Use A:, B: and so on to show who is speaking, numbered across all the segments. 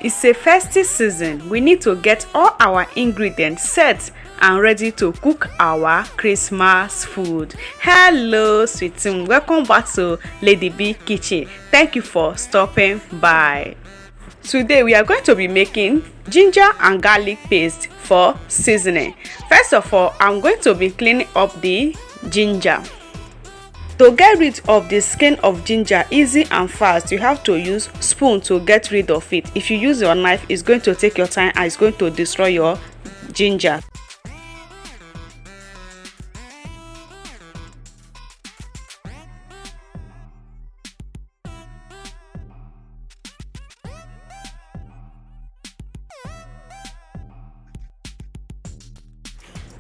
A: It's a festive season. We need to get all our ingredients set and ready to cook our Christmas food. Hello, sweet team. Welcome back to Lady B Kitchen. Thank you for stopping by. Today we are going to be making ginger and garlic paste for seasoning. First of all, I'm going to be cleaning up the ginger. To get rid of the skin of ginger easy and fast, you have to use spoon to get rid of it. If you use your knife, it's going to take your time and it's going to destroy your ginger.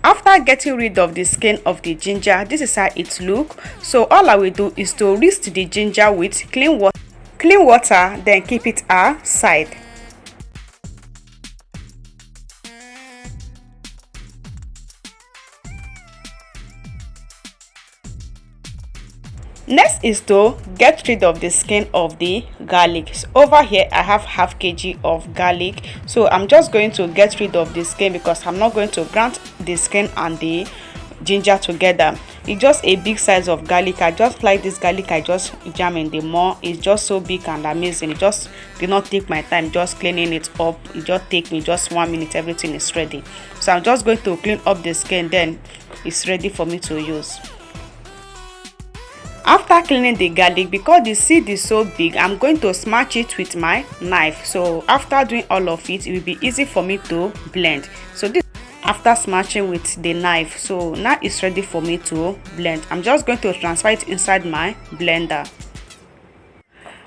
A: After getting rid of the skin of the ginger, this is how it looks. So all I will do is to rinse the ginger with clean water, then keep it aside. Next is to get rid of the skin of the garlic. So over here I have half kg of garlic, so I'm just going to get rid of the skin because I'm not going to grind the skin and the ginger together. It's just a big size of garlic. I just like this garlic. I just jam in the more. It's just so big and amazing. It just did not take my time just cleaning it up. It just take me just 1 minute. Everything is ready. So I'm just going to clean up the skin, then it's ready for me to use. After cleaning the garlic, because the seed is so big, I'm going to smash it with my knife. So after doing all of it, it will be easy for me to blend. So this after smashing with the knife, so now it's ready for me to blend. I'm just going to transfer it inside my blender.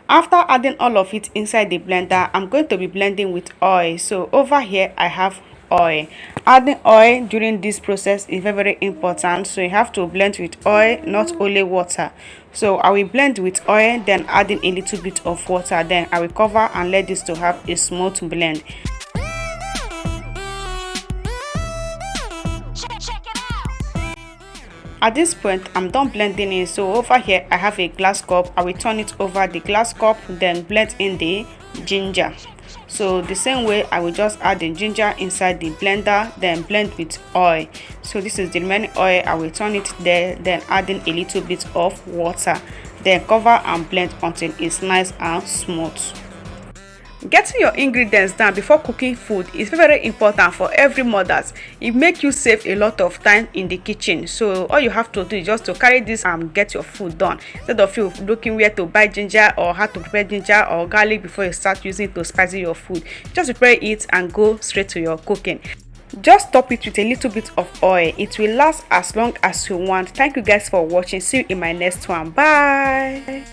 A: After adding all of it inside the blender, I'm going to be blending with oil. So over here I have oil. Adding oil during this process is very important, so you have to blend with oil, not only water. So I will blend with oil, then adding a little bit of water, then I will cover and let this to have a smooth blend. At this point I'm done blending it. So over here I have a glass cup. I will turn it over the glass cup, then blend in the ginger. So the same way I will just add the ginger inside the blender, then blend with oil. So this is the remaining oil. I will turn it there, then adding a little bit of water, then cover and blend until it's nice and smooth. Getting your ingredients down before cooking food is very important for every mothers. It makes you save a lot of time in the kitchen. So all you have to do is just to carry this and get your food done, instead of you looking where to buy ginger or how to prepare ginger or garlic before you start using it to spice your food. Just prepare it and go straight to your cooking. Just top it with a little bit of oil. It will last as long as you want. Thank you guys for watching. See you in my next one. Bye.